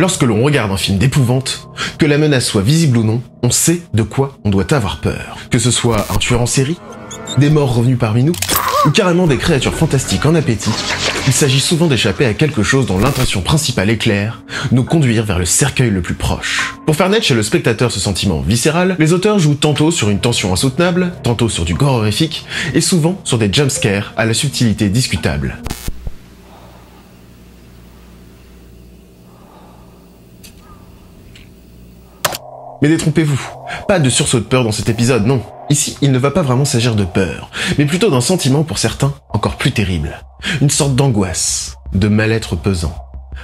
Lorsque l'on regarde un film d'épouvante, que la menace soit visible ou non, on sait de quoi on doit avoir peur. Que ce soit un tueur en série, des morts revenus parmi nous, ou carrément des créatures fantastiques en appétit, il s'agit souvent d'échapper à quelque chose dont l'intention principale est claire, nous conduire vers le cercueil le plus proche. Pour faire naître chez le spectateur ce sentiment viscéral, les auteurs jouent tantôt sur une tension insoutenable, tantôt sur du gore horrifique, et souvent sur des jumpscares à la subtilité discutable. Mais détrompez-vous, pas de sursaut de peur dans cet épisode, non. Ici, il ne va pas vraiment s'agir de peur, mais plutôt d'un sentiment pour certains encore plus terrible. Une sorte d'angoisse, de mal-être pesant,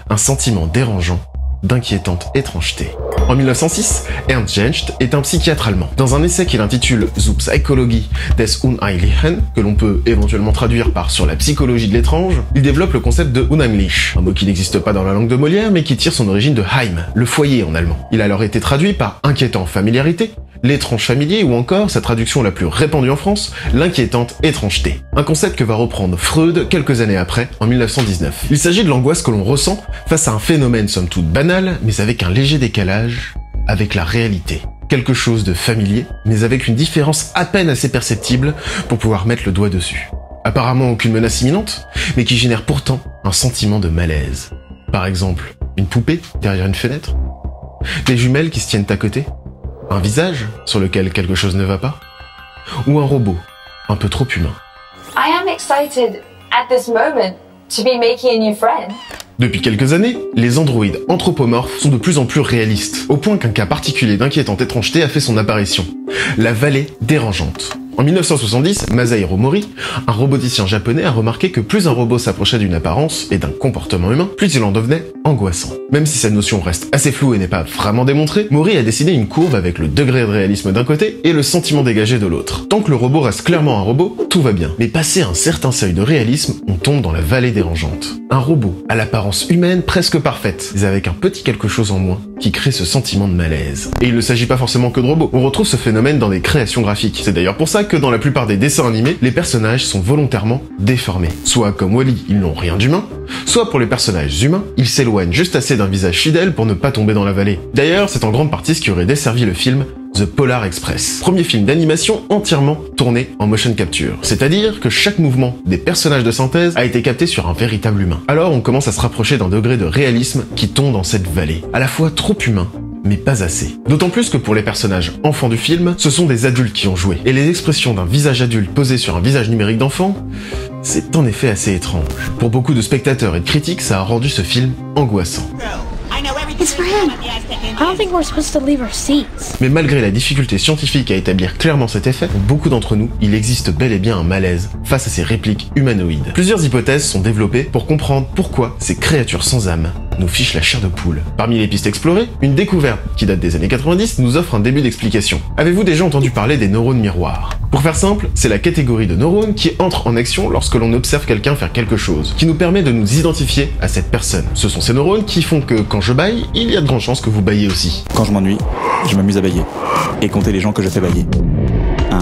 un sentiment dérangeant, d'inquiétante étrangeté. En 1906, Ernst Jentsch est un psychiatre allemand. Dans un essai qu'il intitule Zur Psychologie des Unheimlichen, que l'on peut éventuellement traduire par Sur la psychologie de l'étrange, il développe le concept de Unheimlich, un mot qui n'existe pas dans la langue de Molière mais qui tire son origine de Heim, le foyer en allemand. Il a alors été traduit par inquiétant familiarité, l'étrange familier ou encore, sa traduction la plus répandue en France, l'inquiétante étrangeté. Un concept que va reprendre Freud quelques années après, en 1919. Il s'agit de l'angoisse que l'on ressent face à un phénomène somme toute banal, mais avec un léger décalage avec la réalité. Quelque chose de familier, mais avec une différence à peine assez perceptible pour pouvoir mettre le doigt dessus. Apparemment aucune menace imminente, mais qui génère pourtant un sentiment de malaise. Par exemple, une poupée derrière une fenêtre, des jumelles qui se tiennent à côté, un visage sur lequel quelque chose ne va pas, ou un robot un peu trop humain. I am excited at this moment to be making a new friend. Depuis quelques années, les androïdes anthropomorphes sont de plus en plus réalistes, au point qu'un cas particulier d'inquiétante étrangeté a fait son apparition. La vallée dérangeante. En 1970, Masahiro Mori, un roboticien japonais, a remarqué que plus un robot s'approchait d'une apparence et d'un comportement humain, plus il en devenait angoissant. Même si cette notion reste assez floue et n'est pas vraiment démontrée, Mori a dessiné une courbe avec le degré de réalisme d'un côté et le sentiment dégagé de l'autre. Tant que le robot reste clairement un robot, tout va bien. Mais passé un certain seuil de réalisme, on tombe dans la vallée dérangeante. Un robot à l'apparence humaine presque parfaite, mais avec un petit quelque chose en moins, qui crée ce sentiment de malaise. Et il ne s'agit pas forcément que de robots. On retrouve ce phénomène dans des créations graphiques. C'est d'ailleurs pour ça que dans la plupart des dessins animés, les personnages sont volontairement déformés. Soit comme Wall-E, ils n'ont rien d'humain, soit pour les personnages humains, ils s'éloignent juste assez d'un visage fidèle pour ne pas tomber dans la vallée. D'ailleurs, c'est en grande partie ce qui aurait desservi le film The Polar Express, premier film d'animation entièrement tourné en motion capture. C'est-à-dire que chaque mouvement des personnages de synthèse a été capté sur un véritable humain. Alors on commence à se rapprocher d'un degré de réalisme qui tombe dans cette vallée, à la fois trop humain, mais pas assez. D'autant plus que pour les personnages enfants du film, ce sont des adultes qui ont joué. Et les expressions d'un visage adulte posé sur un visage numérique d'enfant, c'est en effet assez étrange. Pour beaucoup de spectateurs et de critiques, ça a rendu ce film angoissant. It's for him. I don't think we're supposed to leave our seats. Mais malgré la difficulté scientifique à établir clairement cet effet, pour beaucoup d'entre nous, il existe bel et bien un malaise face à ces répliques humanoïdes. Plusieurs hypothèses sont développées pour comprendre pourquoi ces créatures sans âme nous fichent la chair de poule. Parmi les pistes explorées, une découverte qui date des années 90 nous offre un début d'explication. Avez-vous déjà entendu parler des neurones miroirs? Pour faire simple, c'est la catégorie de neurones qui entre en action lorsque l'on observe quelqu'un faire quelque chose, qui nous permet de nous identifier à cette personne. Ce sont ces neurones qui font que quand je bâille, il y a de grandes chances que vous bâillez aussi. Quand je m'ennuie, je m'amuse à bâiller. Et compter les gens que je fais bâiller. 1,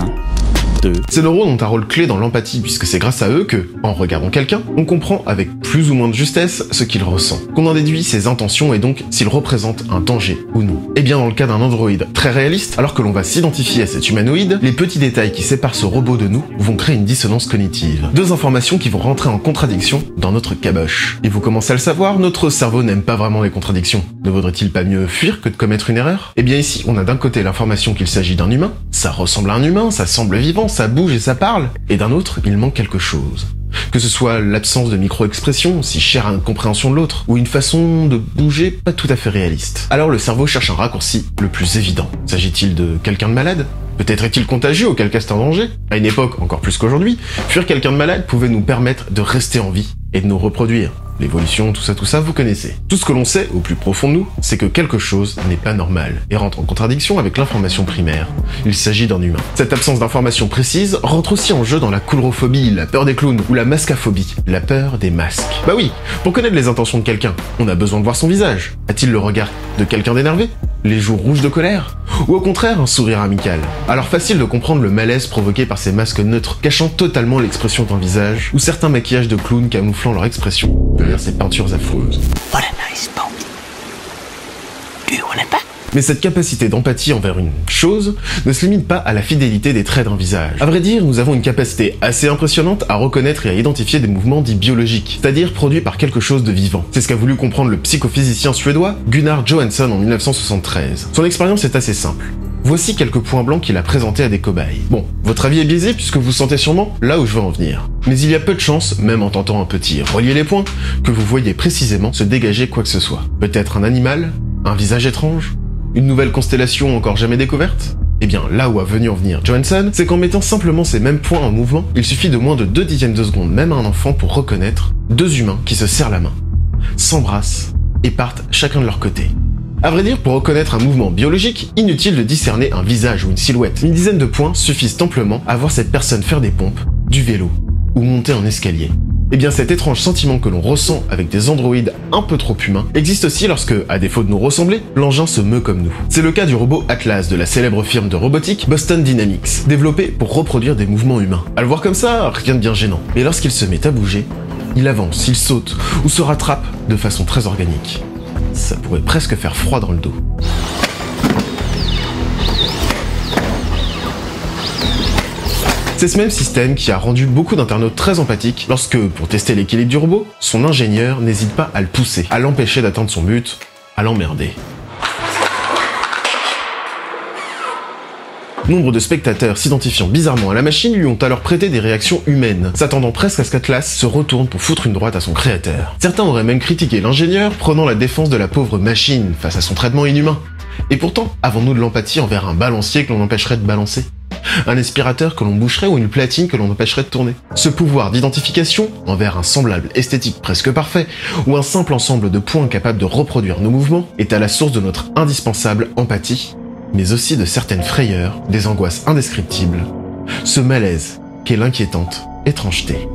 2... Ces neurones ont un rôle clé dans l'empathie puisque c'est grâce à eux que, en regardant quelqu'un, on comprend avec plus ou moins de justesse ce qu'il ressent, qu'on en déduit ses intentions et donc s'il représente un danger ou non. Et bien dans le cas d'un androïde très réaliste, alors que l'on va s'identifier à cet humanoïde, les petits détails qui séparent ce robot de nous vont créer une dissonance cognitive. Deux informations qui vont rentrer en contradiction dans notre caboche. Et vous commencez à le savoir, notre cerveau n'aime pas vraiment les contradictions. Ne vaudrait-il pas mieux fuir que de commettre une erreur? Eh bien ici, on a d'un côté l'information qu'il s'agit d'un humain, ça ressemble à un humain, ça semble vivant, ça bouge et ça parle, et d'un autre, il manque quelque chose. Que ce soit l'absence de micro-expression, si chère à une compréhension de l'autre, ou une façon de bouger pas tout à fait réaliste. Alors le cerveau cherche un raccourci le plus évident. S'agit-il de quelqu'un de malade? Peut-être est-il contagieux, auquel cas c'est un danger. À une époque, encore plus qu'aujourd'hui, fuir quelqu'un de malade pouvait nous permettre de rester en vie et de nous reproduire. L'évolution, tout ça, vous connaissez. Tout ce que l'on sait, au plus profond de nous, c'est que quelque chose n'est pas normal et rentre en contradiction avec l'information primaire. Il s'agit d'un humain. Cette absence d'information précise rentre aussi en jeu dans la coulrophobie, la peur des clowns, ou la mascaphobie, la peur des masques. Bah oui, pour connaître les intentions de quelqu'un, on a besoin de voir son visage. A-t-il le regard de quelqu'un d'énervé? Les joues rouges de colère? Ou au contraire, un sourire amical? Alors facile de comprendre le malaise provoqué par ces masques neutres, cachant totalement l'expression d'un visage, ou certains maquillages de clowns camouflant leur expression derrière ces peintures affreuses. What a nice pony. cul, on n'est pas. Mais cette capacité d'empathie envers une chose ne se limite pas à la fidélité des traits d'un visage. À vrai dire, nous avons une capacité assez impressionnante à reconnaître et à identifier des mouvements dits biologiques, c'est-à-dire produits par quelque chose de vivant. C'est ce qu'a voulu comprendre le psychophysicien suédois Gunnar Johansson en 1973. Son expérience est assez simple. Voici quelques points blancs qu'il a présentés à des cobayes. Bon, votre avis est biaisé puisque vous sentez sûrement là où je veux en venir. Mais il y a peu de chances, même en tentant un petit relier les points, que vous voyez précisément se dégager quoi que ce soit. Peut-être un animal, un visage étrange, une nouvelle constellation encore jamais découverte? Eh bien, là où a venu en venir Johansson, c'est qu'en mettant simplement ces mêmes points en mouvement, il suffit de moins de 0,2 de seconde, même à un enfant, pour reconnaître deux humains qui se serrent la main, s'embrassent et partent chacun de leur côté. À vrai dire, pour reconnaître un mouvement biologique, inutile de discerner un visage ou une silhouette. Une dizaine de points suffisent amplement à voir cette personne faire des pompes, du vélo ou monter un escalier. Eh bien, cet étrange sentiment que l'on ressent avec des androïdes un peu trop humains existe aussi lorsque, à défaut de nous ressembler, l'engin se meut comme nous. C'est le cas du robot Atlas de la célèbre firme de robotique Boston Dynamics, développé pour reproduire des mouvements humains. À le voir comme ça, rien de bien gênant. Mais lorsqu'il se met à bouger, il avance, il saute ou se rattrape de façon très organique. Ça pourrait presque faire froid dans le dos. C'est ce même système qui a rendu beaucoup d'internautes très empathiques lorsque, pour tester l'équilibre du robot, son ingénieur n'hésite pas à le pousser, à l'empêcher d'atteindre son but, à l'emmerder. Nombre de spectateurs s'identifiant bizarrement à la machine lui ont alors prêté des réactions humaines, s'attendant presque à ce qu'Atlas se retourne pour foutre une droite à son créateur. Certains auraient même critiqué l'ingénieur prenant la défense de la pauvre machine face à son traitement inhumain. Et pourtant, avons-nous de l'empathie envers un balancier que l'on empêcherait de balancer ? Un aspirateur que l'on boucherait ou une platine que l'on empêcherait de tourner. Ce pouvoir d'identification envers un semblable esthétique presque parfait ou un simple ensemble de points capables de reproduire nos mouvements est à la source de notre indispensable empathie, mais aussi de certaines frayeurs, des angoisses indescriptibles, ce malaise qu'est l'inquiétante étrangeté.